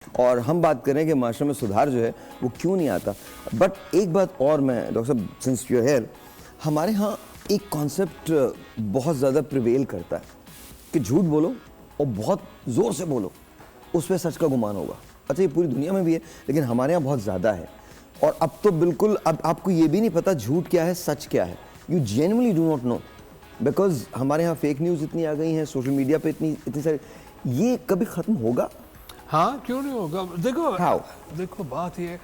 اور ہم بات کریں کہ معاشرے میں سدھار جو ہے وہ کیوں نہیں آتا. بٹ ایک بات اور میں ڈاکٹر صاحب سنس یو ہیئر، ہمارے ہاں ایک کانسیپٹ بہت زیادہ پریویل کرتا ہے کہ جھوٹ بولو اور بہت زور سے بولو، اس پہ سچ کا گمان ہوگا. اچھا یہ پوری دنیا میں بھی ہے لیکن ہمارے ہاں بہت زیادہ ہے. اور اب تو بالکل اب آپ کو یہ بھی نہیں پتا جھوٹ کیا ہے سچ کیا ہے. You genuinely do not know because ہمارے ہاں فیک نیوز اتنی آ گئی ہیں، سوشل میڈیا پہ اتنی ساری. یہ کبھی ختم ہوگا؟ ہاں کیوں نہیں ہوگا. دیکھو بات یہ ہے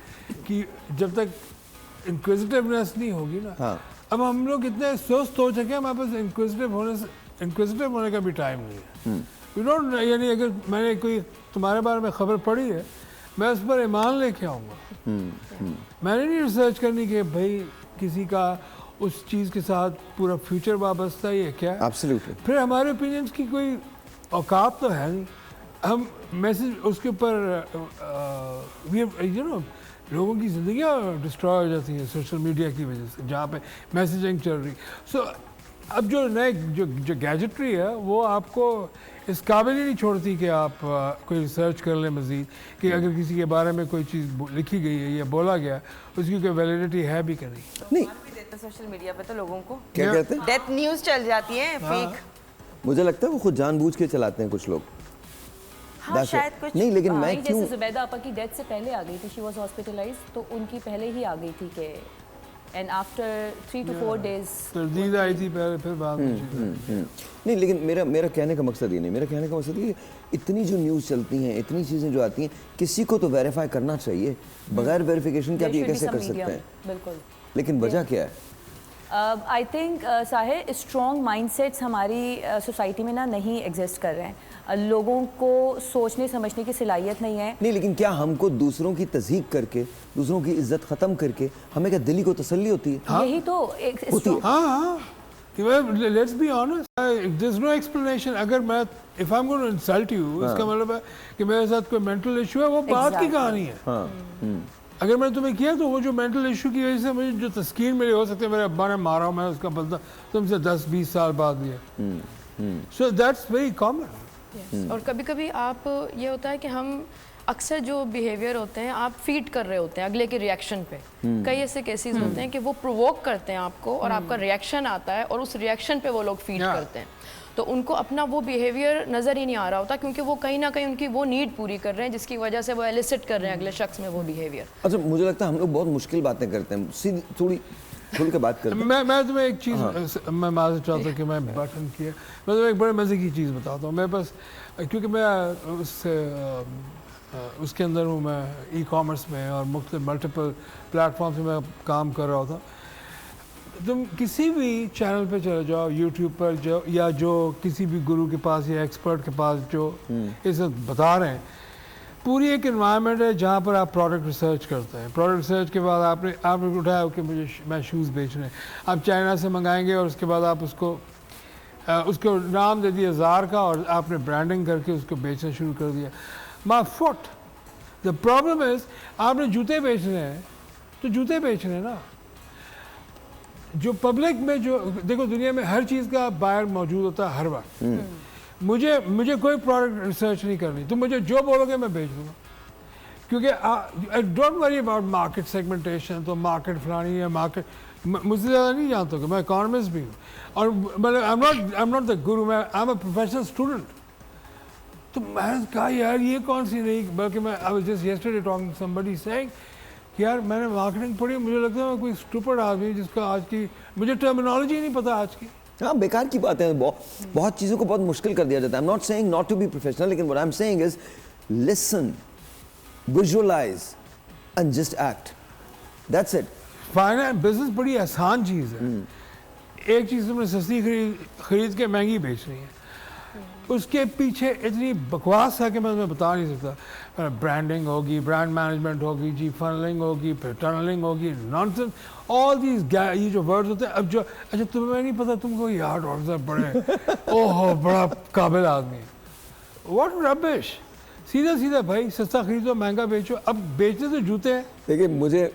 کہ جب تک انکویزیٹیونیس نہیں ہوگی نا، اب ہم لوگ اتنے سست ہو چکے ہیں، ہمارے پاس انکویزیٹیو ہونے کا بھی ٹائم نہیں ہے. یو ڈونٹ، یعنی اگر میں نے کوئی تمہارے بارے میں خبر پڑھی ہے، میں اس پر ایمان لے کے آؤں گا. میں نے نہیں ریسرچ کرنی کہ بھائی کسی کا اس چیز کے ساتھ پورا فیوچر وابستہ ہے کیا ہے. پھر ہمارے اوپینینس کی کوئی اوقات تو ہے نہیں. ہم میسج اس کے اوپر لوگوں کی زندگیاں ڈسٹرائے ہو جاتی ہیں سوشل میڈیا کی وجہ سے، جہاں پہ میسیجنگ چل رہی. سو اب جو نئے جو گیجٹری ہے وہ آپ کو اس قابل ہی نہیں چھوڑتی کہ آپ کوئی ریسرچ کر لیں مزید کہ اگر کسی کے بارے میں کوئی چیز لکھی گئی ہے یا بولا گیا اس کی کوئی ویلیڈیٹی ہے بھی کہ نہیں. سوشل میڈیا پہ تو لوگوں کو کیا کہتے ہیں ڈیتھ نیوز چل جاتی ہے فیک. مجھے لگتا ہے وہ خود جان بوجھ کے چلاتے ہیں کچھ لوگ. ہاں شاید کچھ نہیں لیکن میں کیوں، جیسے زبیدہ آپا کی ڈیتھ سے پہلے آ گئی تھی، شی واز ہاسپٹلائز، تو ان کی پہلے ہی آ گئی تھی کہ اینڈ آفٹر 3 to 4 days تردید آئی تھی پہلے، پھر بعد میں نہیں. لیکن میرا کہنے کا مقصد یہ نہیں، میرا کہنے کا مقصد یہ کہ اتنی جو نیوز چلتی ہیں، اتنی چیزیں جو آتی ہیں، کسی کو تو ویریفائی کرنا چاہیے. بغیر ویریفیکیشن کے آپ یہ کیسے کر سکتے ہیں؟ بالکل. لیکن وجہ کیا ہے؟ I think Sahir strong mind sets ہماری سوسائٹی میں نا نہیں ایگزسٹ کر رہے ہیں. لوگوں کو سوچنے سمجھنے کی صلاحیت نہیں ہے. نہیں لیکن کیا ہم کو دوسروں کی تضحیک کر کے، دوسروں کی عزت ختم کر کے ہمیں کیا دلی کو تسلی ہوتی ہے؟ یہی تو let's be honest, there is no explanation. اگر میں if I'm going to insult you، اس کا مطلب ہے کہ میرے ساتھ کوئی مینٹل ایشو ہے، وہ بات کی کہانی ہے. اگر میں نے تمہیں کیا تو وہ جو مینٹل ایشو کی وجہ سے مجھے جو تسکین میری ہو سکتی ہے، میرے ابا نے مارا، میں اس کا بدلہ تم سے 10-20 سال بعد لیا. So that's very common. اور کبھی کبھی آپ یہ ہوتا ہے کہ ہم اکثر جو بیہیویئر ہوتے ہیں آپ فیڈ کر رہے ہوتے ہیں اگلے کے ریئیکشن پہ. کئی ایسے کیسز ہوتے ہیں کہ وہ پرووک کرتے ہیں آپ کو اور آپ کا ریئیکشن آتا ہے اور اس ریئیکشن پہ وہ لوگ فیڈ کرتے ہیں. تو ان کو اپنا وہ بیہیویئر نظر ہی نہیں آ رہا ہوتا کیونکہ وہ کہیں نہ کہیں ان کی وہ نیڈ پوری کر رہے ہیں جس کی وجہ سے وہ ایلیسٹ کر رہے ہیں اگلے شخص میں وہ بیہیویئر. اچھا مجھے لگتا ہے ہم لوگ بہت مشکل باتیں کرتے ہیں، سیدھی تھوڑی کھل کے بات کرتے ہیں. میں تمہیں ایک چیز میں معذرت چاہتا ہوں کہ میں بٹن کیا، میں تمہیں ایک بڑے مزے کی چیز بتاتا ہوں. میرے پاس کیونکہ میں اس کے اندر ہوں، میں ای کامرس میں اور مختلف ملٹیپل پلیٹ فارم سے میں کام کر رہا ہوتا. تم کسی بھی چینل پہ چلے جاؤ، یوٹیوب پر جو یا جو کسی بھی گرو کے پاس یا ایکسپرٹ کے پاس جو اس وقت بتا رہے ہیں، پوری ایک انوائرمنٹ ہے جہاں پر آپ پروڈکٹ ریسرچ کرتے ہیں. پروڈکٹ ریسرچ کے بعد آپ نے اٹھایا کہ میں شوز بیچ رہے ہیں، آپ چائنا سے منگائیں گے اور اس کے بعد آپ اس کو نام دے دیا زار کا اور آپ نے برانڈنگ کر کے اس کو بیچنا شروع کر دیا. مائی فٹ دا پرابلم از آپ نے جوتے بیچنے ہیں تو جوتے بیچ رہے ہیں نا. جو پبلک میں جو دیکھو دنیا میں ہر چیز کا بائر موجود ہوتا ہے ہر وقت. مجھے کوئی پروڈکٹ ریسرچ نہیں کرنی، تم مجھے جو بولو گے میں بیچ دوں گا. کیونکہ don't worry about market segmentation, تو مارکیٹ فلانی ہے، مارکیٹ مجھ سے زیادہ نہیں جانتا کہ میں اکانومسٹ بھی ہوں اور آئی ایم ناٹ دا گرو، میں I am a professional student. تو میں نے کہا یار یہ کون سی نہیں، بلکہ میں I was just yesterday talking to somebody seeing یار میں نے مارکیٹنگ پڑھی، مجھے لگتا ہے میں کوئی اسٹوپڈ آدمی جس کا آج کی مجھے ٹرمینالوجی نہیں پتا آج کی. ہاں بیکار کی بات ہے، بہت چیزوں کو بہت مشکل کر دیا جاتا ہے. I'm not saying not to be professional، لیکن what I'm saying is listen, visualize and just act. That's it. Finance business بڑی آسان چیز ہے. ایک چیز تم نے سستی خرید کے مہنگی بیچ رہی ہے، اس کے پیچھے اتنی بکواس ہے کہ میں تمہیں بتا نہیں سکتا. برانڈنگ ہوگی، برانڈ مینجمنٹ ہوگی، جی فنلنگ ہوگی، پھر ٹنلنگ ہوگی، نانسنس، آل دیز یہ جو ورڈز ہوتے ہیں. اب جو اچھا تمہیں نہیں پتا، تم کو یار ڈاکٹر صاحب بڑے اوہ بڑا قابل آدمی، واٹ ربش. سیدھا بھائی سستا خریدو مہنگا بیچو. اب بیچتے تو جوتے ہیں. دیکھیے مجھے